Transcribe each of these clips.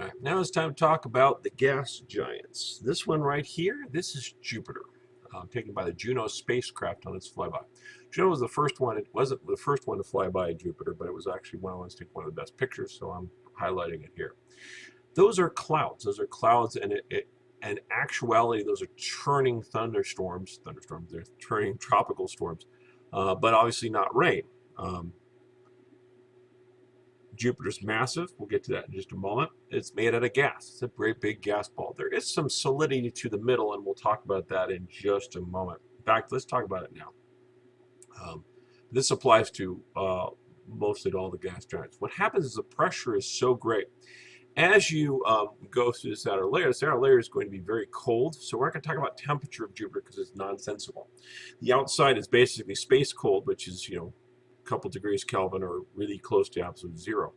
Alright, now it's time to talk about the gas giants. This one right here, this is Jupiter, taken by the Juno spacecraft on its flyby. Juno was the first one. It wasn't the first one to fly by Jupiter, but it was actually one of the ones to take one of the best pictures, so I'm highlighting it here. Those are clouds. Those are clouds, and in actuality, those are churning thunderstorms. They're churning tropical storms, but obviously not rain. Jupiter's massive. We'll get to that in just a moment. It's made out of gas. It's a great big gas ball. There is some solidity to the middle, and we'll talk about that in just a moment. In fact, let's talk about it now. This applies to mostly to all the gas giants. What happens is the pressure is so great. As you go through this outer layer is going to be very cold. So we're not going to talk about temperature of Jupiter because it's nonsensical. The outside is basically space cold, which is, couple degrees Kelvin or really close to absolute zero.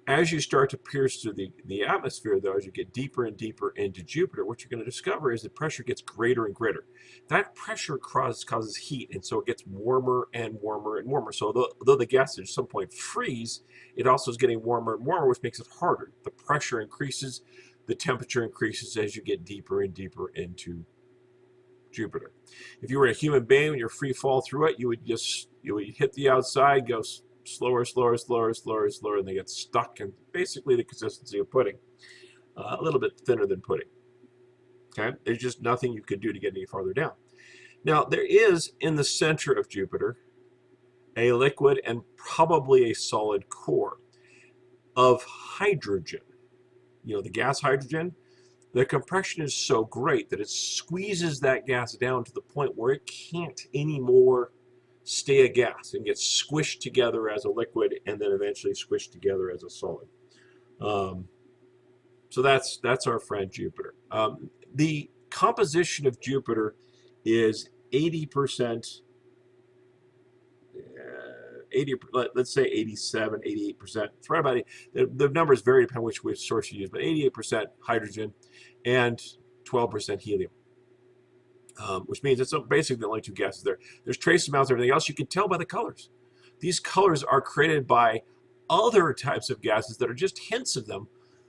As you start to pierce through the atmosphere, though, as you get deeper and deeper into Jupiter, what you're going to discover is the pressure gets greater and greater. That pressure causes heat, and so it gets warmer and warmer and warmer. So though the gas at some point freeze, it also is getting warmer and warmer, which makes it harder. The pressure increases, the temperature increases as you get deeper and deeper into Jupiter. If you were a human being, when you're free fall through it, you would hit the outside, go slower, and they get stuck, and basically the consistency of pudding, a little bit thinner than pudding. Okay, there's just nothing you could do to get any farther down. Now there is in the center of Jupiter a liquid and probably a solid core of hydrogen. The gas hydrogen. The compression is so great that it squeezes that gas down to the point where it can't anymore stay a gas and gets squished together as a liquid and then eventually squished together as a solid. So that's our friend Jupiter. The composition of Jupiter is 80%, let's say 87, 88%. It's right about the numbers vary depending on which source you use, but 88% hydrogen and 12% helium, which means it's basically the only two gases there. There's trace amounts of everything else. You can tell by the colors. These colors are created by other types of gases that are just hints of them,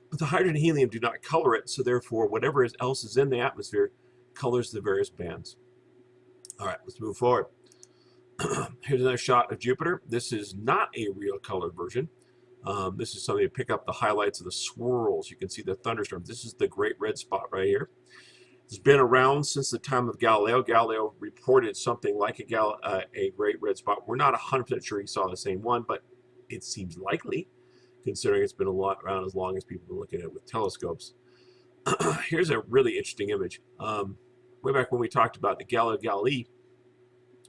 but the hydrogen and helium do not color it, so therefore whatever else is in the atmosphere colors the various bands. All right, let's move forward. Here's another shot of Jupiter. This is not a real colored version. This is something to pick up the highlights of the swirls. You can see the thunderstorms. This is the great red spot right here. It's been around since the time of Galileo. Galileo reported something like a great red spot. We're not 100% sure he saw the same one, but it seems likely, considering it's been around as long as people have been looking at it with telescopes. Here's a really interesting image. Way back when we talked about the Galileo Galilei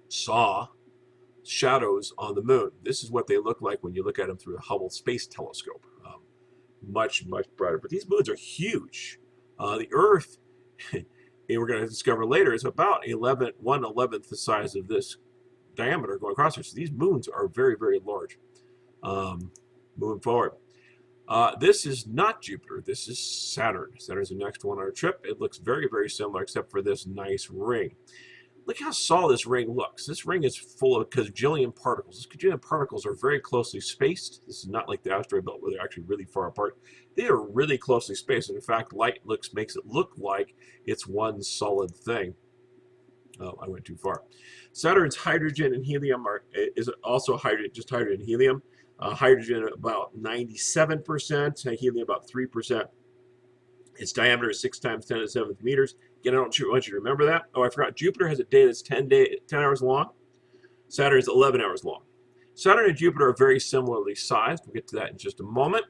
saw shadows on the moon. This is what they look like when you look at them through the Hubble Space Telescope. Much brighter. But these moons are huge. The Earth, and we're going to discover later, is about 1/11th the size of this diameter going across here. So these moons are very large. Moving forward. This is not Jupiter. This is Saturn. Saturn's the next one on our trip. It looks very similar except for this nice ring. Look how solid this ring looks. This ring is full of gajillion particles. These gajillion particles are very closely spaced. This is not like the asteroid belt where they're actually really far apart. They are really closely spaced. And in fact, light makes it look like it's one solid thing. Oh, I went too far. Saturn's hydrogen and helium is also just hydrogen and helium. Hydrogen about 97%, helium about 3%. Its diameter is 6 times 10 to the 7th meters. Again, I don't want you to remember that. Oh, I forgot. Jupiter has a day that's 10 hours long. Saturn is 11 hours long. Saturn and Jupiter are very similarly sized. We'll get to that in just a moment.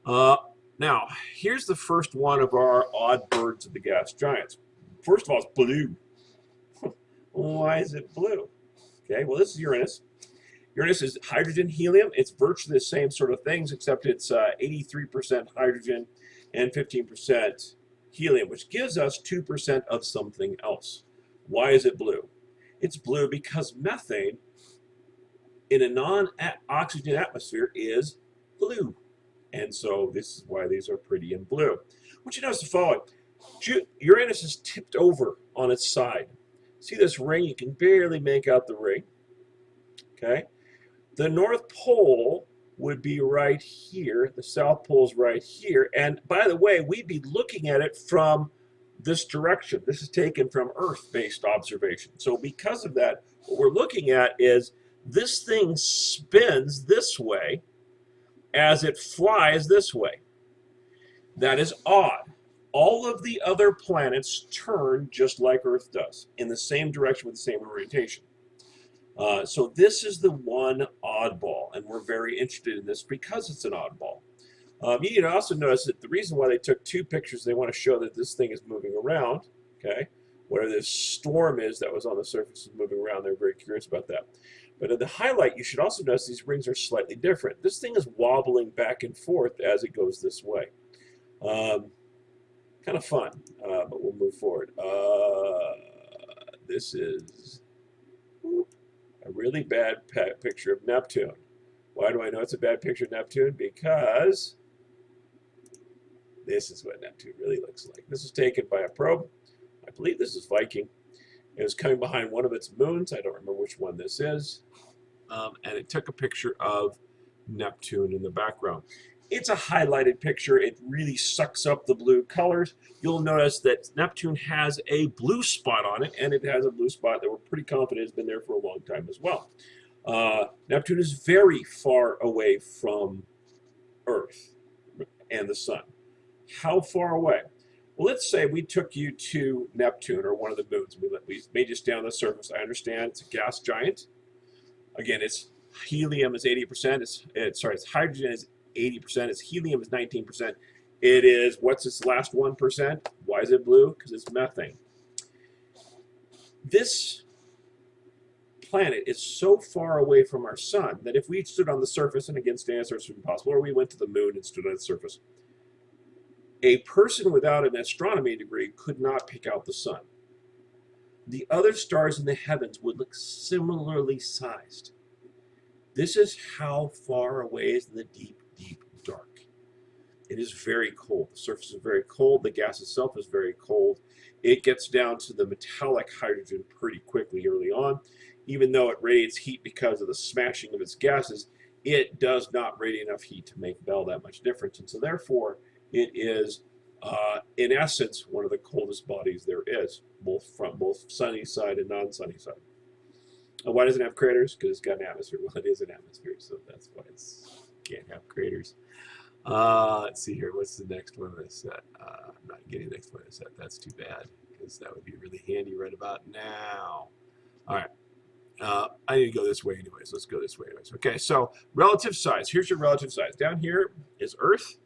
Now, here's the first one of our odd birds of the gas giants. First of all, it's blue. Why is it blue? Okay, well, this is Uranus. Uranus is hydrogen, helium. It's virtually the same sort of things, except it's 83% hydrogen and 15% helium, which gives us 2% of something else. Why is it blue? It's blue because methane in a non-oxygen atmosphere is blue. And so this is why these are pretty in blue. I want you to notice the following. Uranus is tipped over on its side. See this ring? You can barely make out the ring. Okay? The North Pole would be right here. The South Pole's right here. And by the way, we'd be looking at it from this direction. This is taken from Earth-based observation. So because of that, what we're looking at is this thing spins this way as it flies this way. That is odd. All of the other planets turn just like Earth does, in the same direction with the same orientation. So this is the one oddball, and we're very interested in this because it's an oddball. You can also notice that the reason why they took two pictures, they want to show that this thing is moving around, okay? Whatever this storm is that was on the surface is moving around. They're very curious about that. But in the highlight, you should also notice these rings are slightly different. This thing is wobbling back and forth as it goes this way. Kind of fun, but we'll move forward. This is a really bad picture of Neptune. Why do I know it's a bad picture of Neptune? Because this is what Neptune really looks like. This was taken by a probe. I believe this is Viking. It was coming behind one of its moons. I don't remember which one this is. And it took a picture of Neptune in the background. It's a highlighted picture. It really sucks up the blue colors. You'll notice that Neptune has a blue spot on it, and it has a blue spot that we're pretty confident has been there for a long time as well. Neptune is very far away from Earth and the Sun. How far away? Well, let's say we took you to Neptune, or one of the moons. We made you stay on the surface. I understand it's a gas giant. Again, its helium is 80%. Its hydrogen is 80%. Its helium is 19%. It is, what's its last 1%? Why is it blue? Because it's methane. This planet is so far away from our sun that if we stood on the surface, and again, staying on the surface would be impossible, or we went to the moon and stood on the surface, a person without an astronomy degree could not pick out the sun. The other stars in the heavens would look similarly sized. This is how far away is in the deep, deep dark. It is very cold. The surface is very cold. The gas itself is very cold. It gets down to the metallic hydrogen pretty quickly early on. Even though it radiates heat because of the smashing of its gases, it does not radiate enough heat to make all that much difference. And so therefore, it is, in essence, one of the coldest bodies there is, from both sunny side and non-sunny side. And why does it have craters? Because it's got an atmosphere. Well, it is an atmosphere, so that's why it can't have craters. Let's see here. What's the next one I set? I'm not getting the next one I set. That's too bad, because that would be really handy right about now. All right. I need to go this way anyways. Let's go this way anyways. Okay, so relative size. Here's your relative size. Down here is Earth.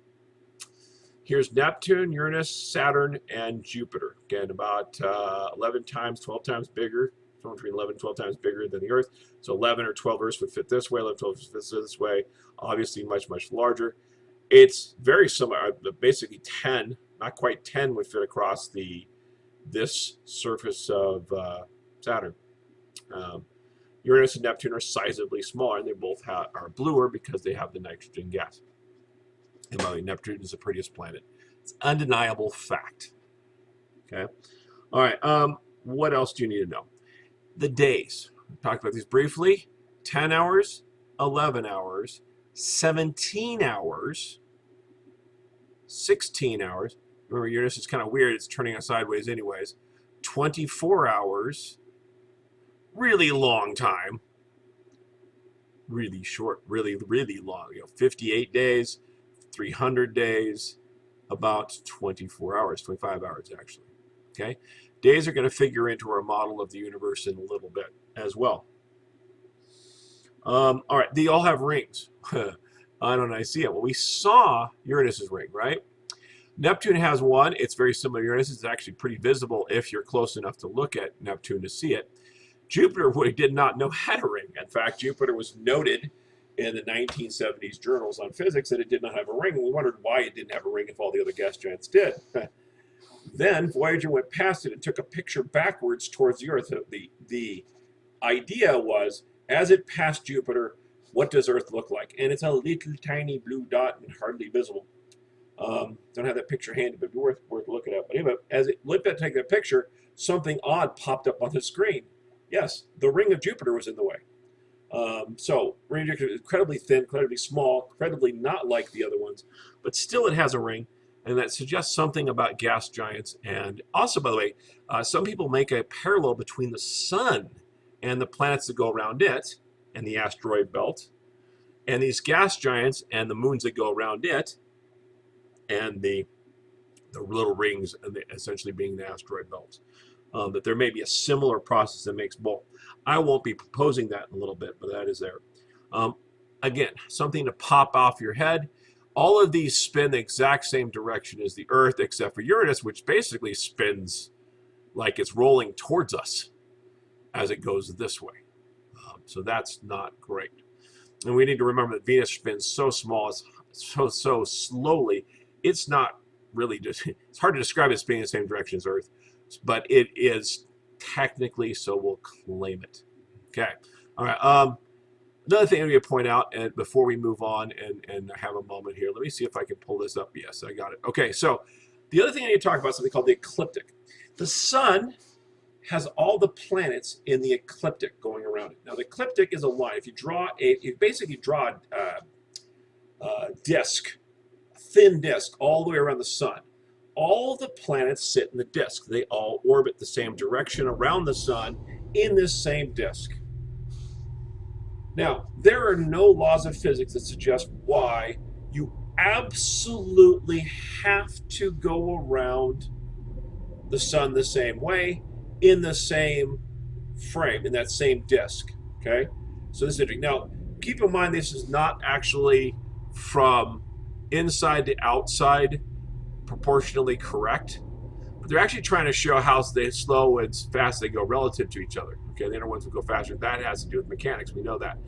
Here's Neptune, Uranus, Saturn, and Jupiter. Again, about 11 times, 12 times bigger. Somewhere between 11 and 12 times bigger than the Earth. So 11 or 12 Earths would fit this way. 11, 12 would fit this way. Obviously much, much larger. It's very similar. Basically 10, not quite 10 would fit across this surface of Saturn. Uranus and Neptune are sizably smaller, and they both are bluer because they have the nitrogen gas. And by the way, Neptune is the prettiest planet. It's an undeniable fact. Okay. All right. What else do you need to know? The days. We talked about these briefly. 10 hours, 11 hours, 17 hours, 16 hours. Remember, Uranus is kind of weird. It's turning us sideways anyways. 24 hours. Really long time. Really short. Really, really long. 58 days. 300 days, about 24 hours, 25 hours actually. Okay, days are going to figure into our model of the universe in a little bit as well. All right, they all have rings. I don't know. I see it. Well, we saw Uranus's ring, right? Neptune has one. It's very similar to Uranus. It's actually pretty visible if you're close enough to look at Neptune to see it. Jupiter did not know had a ring. In fact, Jupiter was noted in the 1970s journals on physics that it did not have a ring. And we wondered why it didn't have a ring if all the other gas giants did. Then Voyager went past it and took a picture backwards towards the Earth. The idea was, as it passed Jupiter, what does Earth look like? And it's a little tiny blue dot and hardly visible. Don't have that picture handy, but it'd be worth looking at. But anyway, as it looked at taking that picture, something odd popped up on the screen. Yes, the ring of Jupiter was in the way. So ring ejector is incredibly thin, incredibly small, incredibly not like the other ones, but still it has a ring, and that suggests something about gas giants. And also, by the way, some people make a parallel between the sun and the planets that go around it and the asteroid belt, and these gas giants and the moons that go around it, and the little rings, and essentially being the asteroid belts. That there may be a similar process that makes both. I won't be proposing that in a little bit, but that is there. Again, something to pop off your head. All of these spin the exact same direction as the Earth, except for Uranus, which basically spins like it's rolling towards us as it goes this way. So that's not great. And we need to remember that Venus spins so small, so slowly, it's not really just, it's hard to describe it as being in the same direction as Earth, but it is technically, so we'll claim it. Okay. All right. Another thing I'm going to point out, and before we move on and have a moment here, let me see if I can pull this up. Yes, I got it. Okay, so the other thing I need to talk about is something called the ecliptic. The sun has all the planets in the ecliptic going around it. Now, the ecliptic is a line. If you basically draw a disk, a thin disk, all the way around the sun. All the planets sit in the disk. They all orbit the same direction around the sun in this same disk. Now, there are no laws of physics that suggest why you absolutely have to go around the sun the same way, in the same frame, in that same disk. Okay? So this is interesting. Now, keep in mind this is not actually from inside to outside proportionally correct, but they're actually trying to show how slow and fast they go relative to each other. Okay, the inner ones will go faster. That has to do with mechanics. We know that.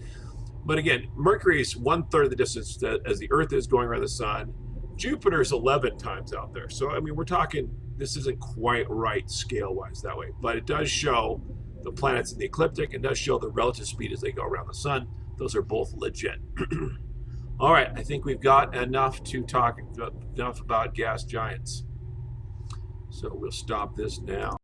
But again, Mercury is 1/3 of the distance as the Earth is going around the sun. Jupiter is 11 times out there. So, I mean, we're talking, this isn't quite right scale-wise that way. But it does show the planets in the ecliptic. It does show the relative speed as they go around the sun. Those are both legit. All right, I think we've got enough to talk enough about gas giants. So we'll stop this now.